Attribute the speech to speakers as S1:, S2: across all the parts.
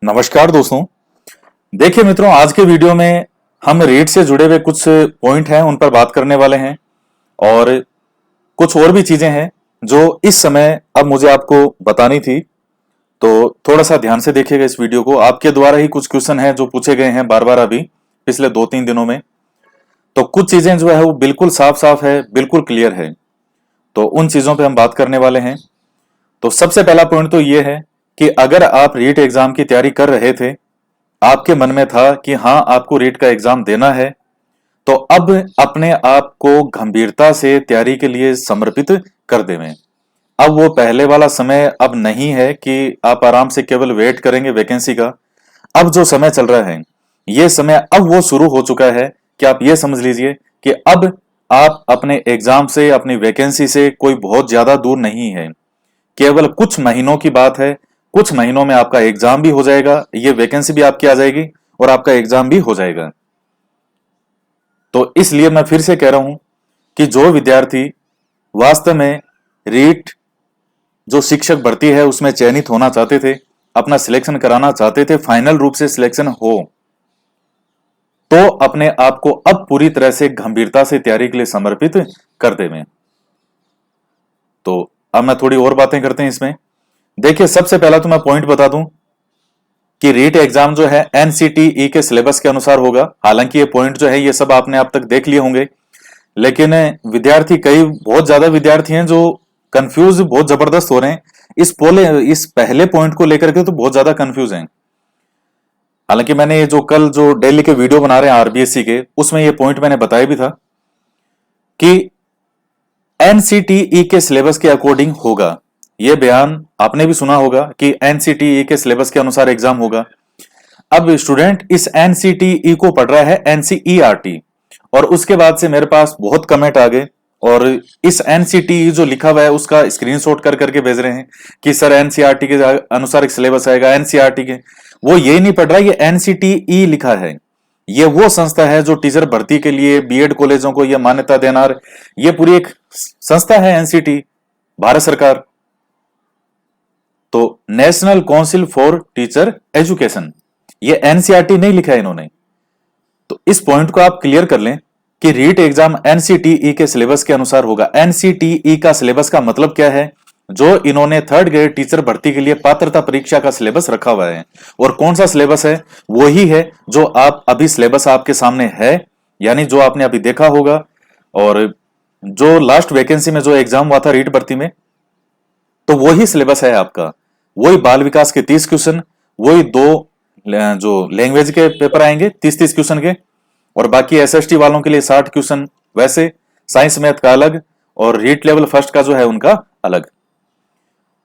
S1: नमस्कार दोस्तों। देखिए मित्रों, आज के वीडियो में हम रीट से जुड़े हुए कुछ पॉइंट हैं उन पर बात करने वाले हैं और कुछ और भी चीजें हैं जो इस समय अब मुझे आपको बतानी थी। तो थोड़ा सा ध्यान से देखिएगा इस वीडियो को। आपके द्वारा ही कुछ क्वेश्चन हैं जो पूछे गए हैं बार बार अभी पिछले 2-3 दिनों में। तो कुछ चीजें जो है वो बिल्कुल साफ साफ है, बिल्कुल क्लियर है। तो उन चीजों पे हम बात करने वाले हैं। तो सबसे पहला पॉइंट तो ये है कि अगर आप रीट एग्जाम की तैयारी कर रहे थे, आपके मन में था कि हाँ आपको रीट का एग्जाम देना है, तो अब अपने आप को गंभीरता से तैयारी के लिए समर्पित कर देवें। अब वो पहले वाला समय अब नहीं है कि आप आराम से केवल वेट करेंगे वैकेंसी का। अब जो समय चल रहा है, ये समय अब वो शुरू हो चुका है कि आप ये समझ लीजिए कि अब आप अपने एग्जाम से, अपनी वैकेंसी से कोई बहुत ज्यादा दूर नहीं है। केवल कुछ महीनों की बात है। कुछ महीनों में आपका एग्जाम भी हो जाएगा, ये वैकेंसी भी आपकी आ जाएगी और आपका एग्जाम भी हो जाएगा। तो इसलिए मैं फिर से कह रहा हूं कि जो विद्यार्थी वास्तव में रीट जो शिक्षक भर्ती है उसमें चयनित होना चाहते थे, अपना सिलेक्शन कराना चाहते थे, फाइनल रूप से सिलेक्शन हो, तो अपने आप को अब पूरी तरह से गंभीरता से तैयारी के लिए समर्पित कर देवें। तो अब मैं थोड़ी और बातें करते हैं इसमें। देखिए, सबसे पहला तो मैं पॉइंट बता दूं कि रीट एग्जाम जो है एनसीटीई के सिलेबस के अनुसार होगा। हालांकि ये पॉइंट जो है ये सब आपने अब तक देख लिए होंगे, लेकिन विद्यार्थी, कई बहुत ज्यादा विद्यार्थी हैं जो कंफ्यूज बहुत जबरदस्त हो रहे हैं इस पहले पॉइंट को लेकर के, तो बहुत ज्यादा कंफ्यूज हैं। हालांकि मैंने ये जो कल जो डेली के वीडियो बना रहे हैं आरबीएससी के, उसमें ये पॉइंट मैंने बताया भी था कि एनसीटीई के सिलेबस के अकॉर्डिंग होगा। यह बयान आपने भी सुना होगा कि एनसीटीई के सिलेबस के अनुसार एग्जाम होगा। अब स्टूडेंट इस एनसीटीई को पढ़ रहा है एनसीईआरटी, और उसके बाद से मेरे पास बहुत कमेंट आ गए और इस एनसीटीई जो लिखा हुआ है उसका स्क्रीनशॉट कर करके भेज रहे हैं कि सर एनसीईआरटी के अनुसार एक सिलेबस आएगा। एनसीईआरटी के वो यही नहीं पढ़ रहा, ये एनसीटीई लिखा है। ये वो संस्था है जो टीचर भर्ती के लिए बीएड कॉलेजों को यह मान्यता देनार, ये पूरी एक संस्था है एनसीटी, भारत सरकार। तो national council for teacher education, ये एनसीईआरटी नहीं लिखा है इन्होंने। तो इस पॉइंट को आप क्लियर कर लें कि रीट एग्जाम एनसीटीई के सिलेबस के अनुसार होगा। एनसीटीई का सिलेबस का मतलब क्या है? जो इन्होंने थर्ड ग्रेड टीचर भर्ती के लिए पात्रता परीक्षा का सिलेबस रखा हुआ है। और कौन सा सिलेबस है? वही है जो आप अभी सिलेबस आपके सामने है, यानी जो आपने अभी देखा होगा। और जो लास्ट वैकेंसी में जो एग्जाम हुआ था रीट भर्ती में, तो वही सिलेबस है आपका। वही बाल विकास के 30 क्वेश्चन, वही दो जो लैंग्वेज के पेपर आएंगे 30-30 क्वेश्चन के, और बाकी एसएसटी वालों के लिए 60 क्वेश्चन, वैसे साइंस मैथ का अलग और रीट लेवल फर्स्ट का जो है उनका अलग।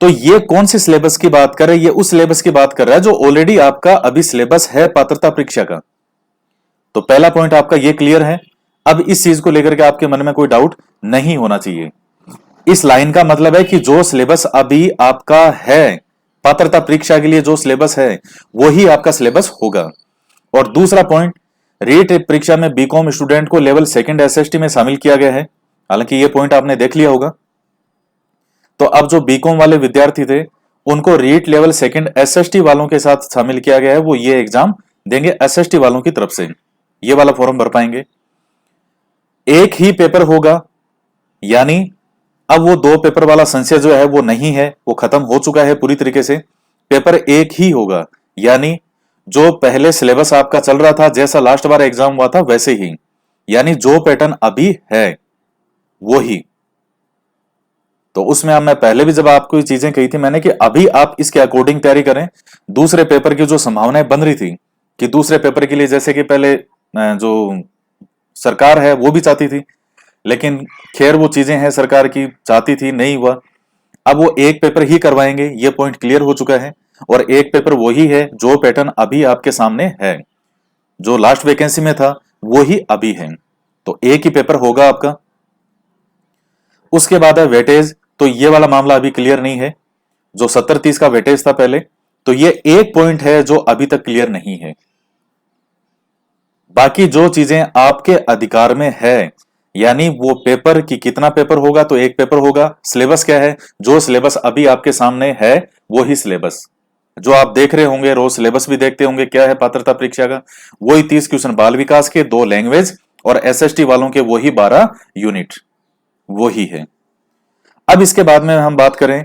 S1: तो ये कौन से सिलेबस की बात कर रहे हैं? ये उस सिलेबस की बात कर रहा है जो ऑलरेडी आपका अभी सिलेबस है पात्रता परीक्षा का। तो पहला पॉइंट आपका ये क्लियर है। अब इस चीज को लेकर के आपके मन में कोई डाउट नहीं होना चाहिए। इस लाइन का मतलब है कि जो सिलेबस अभी आपका है पात्रता परीक्षा के लिए, जो सिलेबस है वही आपका सिलेबस होगा। और दूसरा पॉइंट, रीट परीक्षा में बीकॉम स्टूडेंट को लेवल सेकंड एसएसटी में शामिल किया गया है। हालांकि ये पॉइंट आपने देख लिया होगा। तो अब जो बीकॉम वाले विद्यार्थी थे उनको रीट लेवल सेकंड एसएसटी वालों के साथ शामिल किया गया है। वो ये एग्जाम देंगे एसएसटी वालों की तरफ से, ये वाला फॉर्म भर पाएंगे। एक ही पेपर होगा, यानी अब वो दो पेपर वाला संशय जो है वो नहीं है, वो खत्म हो चुका है पूरी तरीके से। पेपर एक ही होगा, यानी जो पहले सिलेबस आपका चल रहा था, जैसा लास्ट बार एग्जाम हुआ था वैसे ही, यानी जो पैटर्न अभी है वो ही। तो उसमें अब मैं पहले भी जब आपको ये चीजें कही थी मैंने कि अभी आप इसके अकॉर्डिंग तैयारी करें। दूसरे पेपर की जो संभावनाएं बन रही थी कि दूसरे पेपर के लिए, जैसे कि पहले जो सरकार है वो भी चाहती थी, लेकिन खैर वो चीजें हैं सरकार की, चाहती थी नहीं हुआ। अब वो एक पेपर ही करवाएंगे, ये पॉइंट क्लियर हो चुका है। और एक पेपर वही है जो पैटर्न अभी आपके सामने है, जो लास्ट वैकेंसी में था वो ही अभी है। तो एक ही पेपर होगा आपका। उसके बाद है वेटेज। तो ये वाला मामला अभी क्लियर नहीं है। जो 70-30 का वेटेज था पहले, तो ये एक पॉइंट है जो अभी तक क्लियर नहीं है। बाकी जो चीजें आपके अधिकार में है, यानी वो पेपर की कितना पेपर होगा, तो एक पेपर होगा। सिलेबस क्या है? जो सिलेबस अभी आपके सामने है वो ही सिलेबस। जो आप देख रहे होंगे, रोज सिलेबस भी देखते होंगे क्या है पात्रता परीक्षा का, वही 30 क्वेश्चन बाल विकास के, 2 लैंग्वेज, और एसएसटी वालों के वही 12 यूनिट, वही है। अब इसके बाद में हम बात करें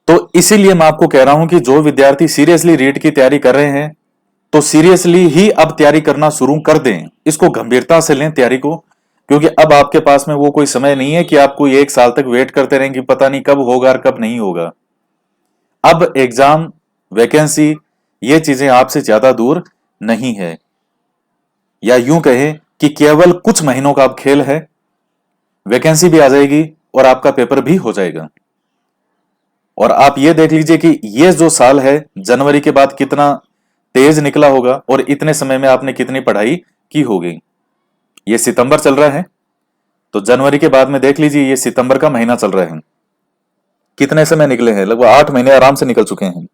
S1: तो इसीलिए मैं आपको कह रहा हूं कि जो विद्यार्थी सीरियसली रीट की तैयारी कर रहे हैं तो सीरियसली ही अब तैयारी करना शुरू कर दें, इसको गंभीरता से लें तैयारी को, क्योंकि अब आपके पास में वो कोई समय नहीं है कि आपको 1 साल तक वेट करते रहें कि पता नहीं कब होगा और कब नहीं होगा। अब एग्जाम, वैकेंसी, ये चीजें आपसे ज्यादा दूर नहीं है, या यूं कहें कि केवल कुछ महीनों का अब खेल है, वैकेंसी भी आ जाएगी और आपका पेपर भी हो जाएगा। और आप ये देख लीजिए कि ये जो साल है जनवरी के बाद कितना तेज निकला होगा और इतने समय में आपने कितनी पढ़ाई की होगी। ये सितंबर चल रहा है, तो जनवरी के बाद में देख लीजिए ये सितंबर का महीना चल रहा है, कितने समय निकले हैं, लगभग 8 महीने आराम से निकल चुके हैं।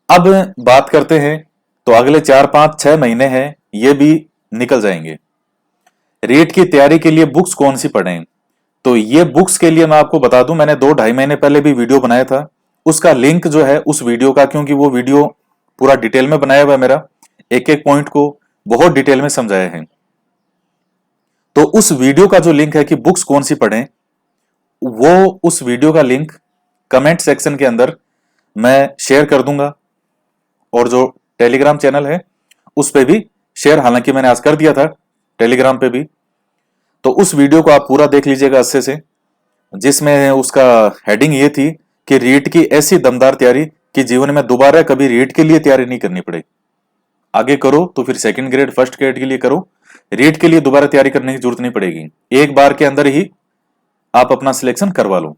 S1: अब बात करते हैं तो अगले 4 5 6 महीने हैं, ये भी निकल जाएंगे। रीट की तैयारी के लिए बुक्स कौन सी पढ़ें, तो ये बुक्स के लिए मैं आपको बता दूं, मैंने 2 ढाई महीने पहले भी वीडियो बनाया था, उसका लिंक जो है उस वीडियो का, क्योंकि वो वीडियो पूरा डिटेल में बनाया हुआ है मेरा, एक एक पॉइंट को बहुत डिटेल में समझाया है। तो उस वीडियो का जो लिंक है कि बुक्स कौन सी पढ़ें, वो उस वीडियो का लिंक कमेंट सेक्शन के अंदर मैं शेयर कर दूंगा, और जो टेलीग्राम चैनल है उस पे भी शेयर, हालांकि मैंने आज कर दिया था टेलीग्राम पे भी। तो उस वीडियो को आप पूरा देख लीजिएगा अच्छे से, जिसमें उसका हेडिंग ये थी कि रीट की ऐसी दमदार तैयारी कि जीवन में दोबारा कभी रीट के लिए तैयारी नहीं करनी पड़े। आगे करो तो फिर सेकंड ग्रेड, फर्स्ट ग्रेड के लिए करो, रीट के लिए दोबारा तैयारी करने की जरूरत नहीं पड़ेगी, एक बार के अंदर ही आप अपना सिलेक्शन करवा लो।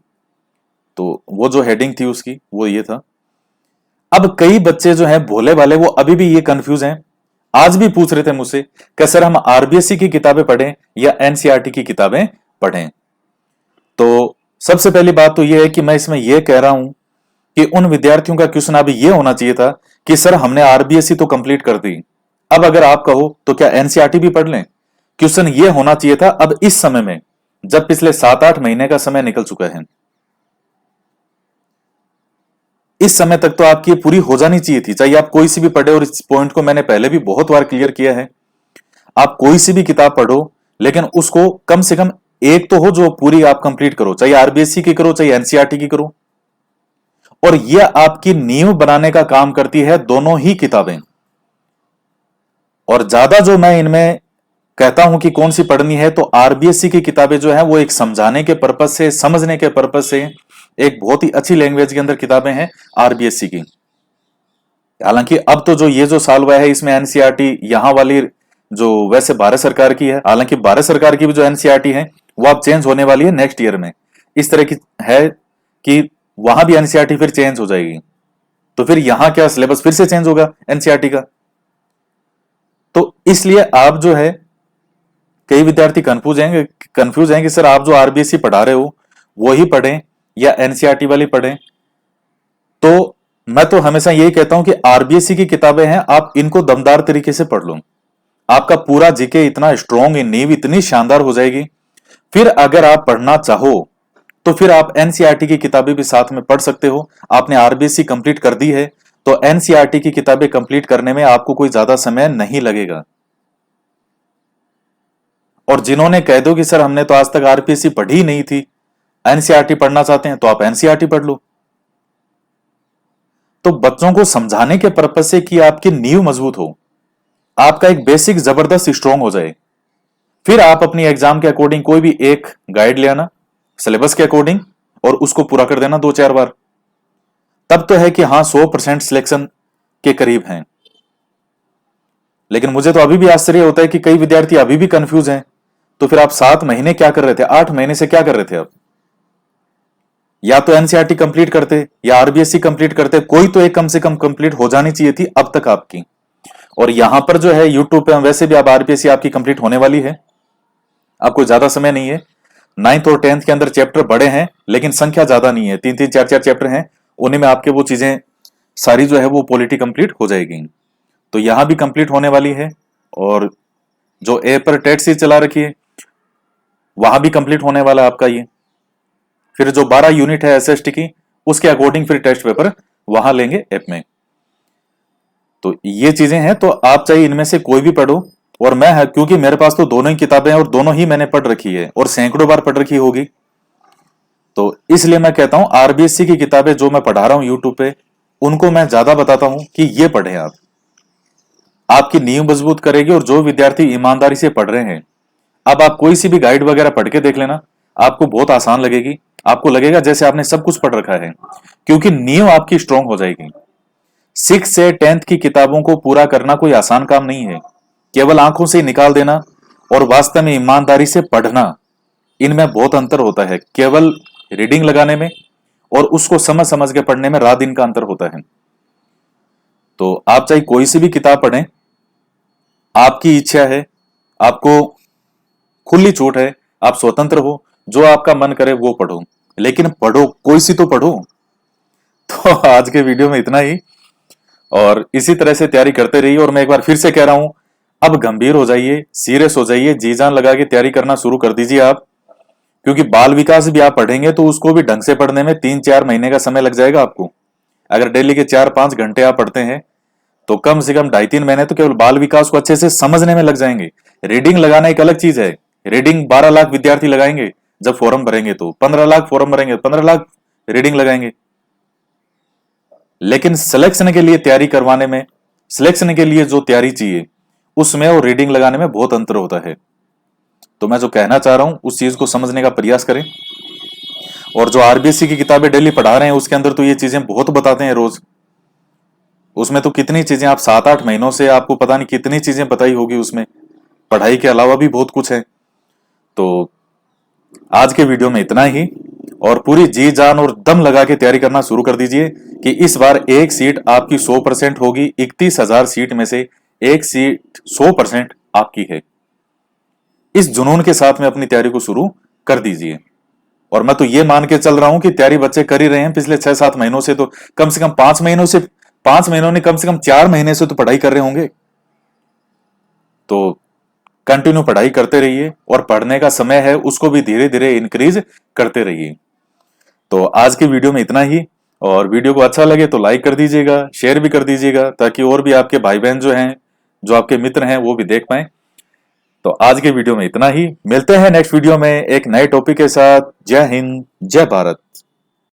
S1: तो वो जो हेडिंग थी उसकी वो ये था। अब कई बच्चे जो हैं भोले वाले, वो अभी भी ये कंफ्यूज हैं, आज भी पूछ रहे थे मुझसे कि सर हम आरबीएससी की किताबें पढ़ें या एनसीईआरटी की किताबें पढ़ें। तो सबसे पहली बात तो यह है कि मैं इसमें यह कह रहा हूं कि उन विद्यार्थियों का क्वेश्चन अभी यह होना चाहिए था कि सर हमने आरबीएससी तो कंप्लीट कर दी, अब अगर आप कहो तो क्या एनसीईआरटी भी पढ़ लें। क्वेश्चन यह होना चाहिए था अब इस समय में, जब पिछले 7 8 महीने का समय निकल चुका है। इस समय तक तो आपकी पूरी हो जानी चाहिए थी, चाहे आप कोई सी भी पढ़े, और इस पॉइंट को मैंने पहले भी बहुत बार क्लियर किया है। आप कोई सी भी किताब पढ़ो, लेकिन उसको कम से कम एक तो हो जो पूरी आप कंप्लीट करो, चाहे आरबीएससी की करो चाहे एनसीईआरटी की करो। और यह आपकी नींव बनाने का काम करती है दोनों ही किताबें। और ज्यादा जो मैं इनमें कहता हूं कि कौन सी पढ़नी है, तो आरबीएससी की किताबें जो है वो एक समझाने के पर्पज से, समझने के पर्पज से, एक बहुत ही अच्छी लैंग्वेज के अंदर किताबें हैं आरबीएससी की। हालांकि अब तो जो ये जो साल हुआ है इसमें एनसीईआरटी यहां वाली जो वैसे भारत सरकार की है, हालांकि भारत सरकार की भी जो एनसीईआरटी है वो अब चेंज होने वाली है नेक्स्ट ईयर में, इस तरह की है कि वहां भी एनसीईआरटी फिर चेंज हो जाएगी, तो फिर यहां क्या सिलेबस फिर से चेंज होगा एनसीईआरटी का। तो इसलिए आप जो है, कई विद्यार्थी कंफ्यूज हैं कि सर आप जो आरबीएससी पढ़ा रहे हो वो ही पढ़ें या एनसीईआरटी वाली पढ़ें। तो मैं तो हमेशा यही कहता हूं कि आरबीएससी की किताबें हैं, आप इनको दमदार तरीके से पढ़ लो, आपका पूरा जीके इतना स्ट्रॉन्ग, नींव इतनी शानदार हो जाएगी। फिर अगर आप पढ़ना चाहो तो फिर आप एनसीईआरटी की किताबें भी साथ में पढ़ सकते हो। आपने आरबीएससी कंप्लीट कर दी है तो एनसीईआरटी की किताबें कंप्लीट करने में आपको कोई ज्यादा समय नहीं लगेगा। और जिन्होंने कह दो कि सर हमने तो आज तक आरबीएससी पढ़ी ही नहीं थी, एनसीईआरटी पढ़ना चाहते हैं, तो आप एनसीईआरटी पढ़ लो। तो बच्चों को समझाने के पर्पज से कि आपकी नींव मजबूत हो, आपका एक बेसिक जबरदस्त स्ट्रॉन्ग हो जाए, फिर आप अपनी एग्जाम के अकॉर्डिंग कोई भी एक गाइड ले आना सिलेबस के अकॉर्डिंग और उसको पूरा कर देना 2 4 बार। तब तो है कि हाँ 100% सिलेक्शन के करीब हैं। लेकिन मुझे तो अभी भी आश्चर्य होता है कि कई विद्यार्थी अभी भी कंफ्यूज हैं। तो फिर आप 7 महीने क्या कर रहे थे, 8 महीने से क्या कर रहे थे आप? या तो एनसीईआरटी कंप्लीट करते या आरबीएससी कंप्लीट करते, कोई तो एक कम से कम कंप्लीट हो जानी चाहिए थी अब तक आपकी। और यहां पर जो है यूट्यूब पे वैसे भी अब आरबीएससी आपकी कंप्लीट होने वाली है, आपको ज्यादा समय नहीं है। 9th और 10th के अंदर चैप्टर बड़े हैं लेकिन संख्या ज्यादा नहीं है, 3 3 4 4 चैप्टर हैं, उन्हीं में आपके वो चीजें सारी जो है वो पॉलिटी कंप्लीट हो जाएगी। तो यहां भी कंप्लीट होने वाली है। और जो ए पर टेट सीरीज चला रखी है वहां भी कंप्लीट होने वाला है आपका ये। फिर जो 12 यूनिट है एसएसटी की उसके अकॉर्डिंग फिर टेस्ट पेपर वहां लेंगे ऐप में। तो ये चीजें हैं, तो आप चाहे इनमें से कोई भी पढ़ो। और मैं, क्योंकि मेरे पास तो दोनों ही किताबें हैं और दोनों ही मैंने पढ़ रखी है और सैकड़ों बार पढ़ रखी होगी, तो इसलिए मैं कहता हूं आरबीएससी की किताबें जो मैं पढ़ा रहा हूं यूट्यूब पे, उनको मैं ज्यादा बताता हूं कि ये पढ़ें आप। आपकी नींव मजबूत करेगी। और जो विद्यार्थी ईमानदारी से पढ़ रहे हैं, अब आप कोई सी भी गाइड वगैरह पढ़ के देख लेना, आपको बहुत आसान लगेगी। आपको लगेगा जैसे आपने सब कुछ पढ़ रखा है, क्योंकि नींव आपकी स्ट्रांग हो जाएगी। 6 से 10th की किताबों को पूरा करना कोई आसान काम नहीं है। केवल आंखों से निकाल देना और वास्तव में ईमानदारी से पढ़ना, इनमें बहुत अंतर होता है। केवल रीडिंग लगाने में और उसको समझ समझ के पढ़ने में रात दिन का अंतर होता है। तो आप चाहे कोई सी भी किताब पढ़ें, आपकी इच्छा है, आपको खुली छूट है, आप स्वतंत्र हो, जो आपका मन करे वो पढ़ो, लेकिन पढ़ो, कोई सी तो पढ़ो। तो आज के वीडियो में इतना ही, और इसी तरह से तैयारी करते रहिए। और मैं एक बार फिर से कह रहा हूं, अब गंभीर हो जाइए, सीरियस हो जाइए, जी जान लगा के तैयारी करना शुरू कर दीजिए आप। क्योंकि बाल विकास भी आप पढ़ेंगे तो उसको भी ढंग से पढ़ने में 3-4 महीने का समय लग जाएगा आपको। अगर डेली के 4-5 घंटे आप पढ़ते हैं तो कम से कम 2.5-3 महीने तो केवल बाल विकास को अच्छे से समझने में लग जाएंगे। रीडिंग लगाना एक अलग चीज है। रीडिंग 12 लाख विद्यार्थी लगाएंगे, जब फॉर्म भरेंगे तो 15 लाख फॉर्म भरेंगे, 15 लाख रीडिंग लगाएंगे। लेकिन सिलेक्शन के लिए तैयारी करवाने में, सिलेक्शन के लिए जो तैयारी चाहिए उसमें और रीडिंग लगाने में बहुत अंतर होता है। तो मैं जो कहना चाह रहा हूं उस चीज को समझने का प्रयास करें। और जो आरबीएससी की किताबें डेली पढ़ा रहे हैं उसके अंदर तो ये चीजें बहुत बताते हैं रोज। उसमें तो कितनी चीजें, आप 7-8 महीनों से आपको पता नहीं कितनी चीजें बताई होगी उसमें। पढ़ाई के अलावा भी बहुत कुछ है। तो आज के वीडियो में इतना ही, और पूरी जी जान और दम लगा के तैयारी करना शुरू कर दीजिए कि इस बार एक सीट आपकी 100% होगी। 31,000 सीट में से एक सीट 100% आपकी है। इस जुनून के साथ में अपनी तैयारी को शुरू कर दीजिए। और मैं तो ये मान के चल रहा हूं कि तैयारी बच्चे कर ही रहे हैं पिछले 6-7 महीनों से, तो कम से कम 5 महीनों से, 5 महीनों ने कम से कम 4 महीने से तो पढ़ाई कर रहे होंगे। तो कंटिन्यू पढ़ाई करते रहिए, और पढ़ने का समय है उसको भी धीरे धीरे इंक्रीज करते रहिए। तो आज के वीडियो में इतना ही, और वीडियो को अच्छा लगे तो लाइक कर दीजिएगा, शेयर भी कर दीजिएगा, ताकि और भी आपके भाई बहन जो हैं, जो आपके मित्र हैं, वो भी देख पाए। तो आज के वीडियो में इतना ही, मिलते हैं नेक्स्ट वीडियो में एक नए टॉपिक के साथ। जय हिंद, जय भारत।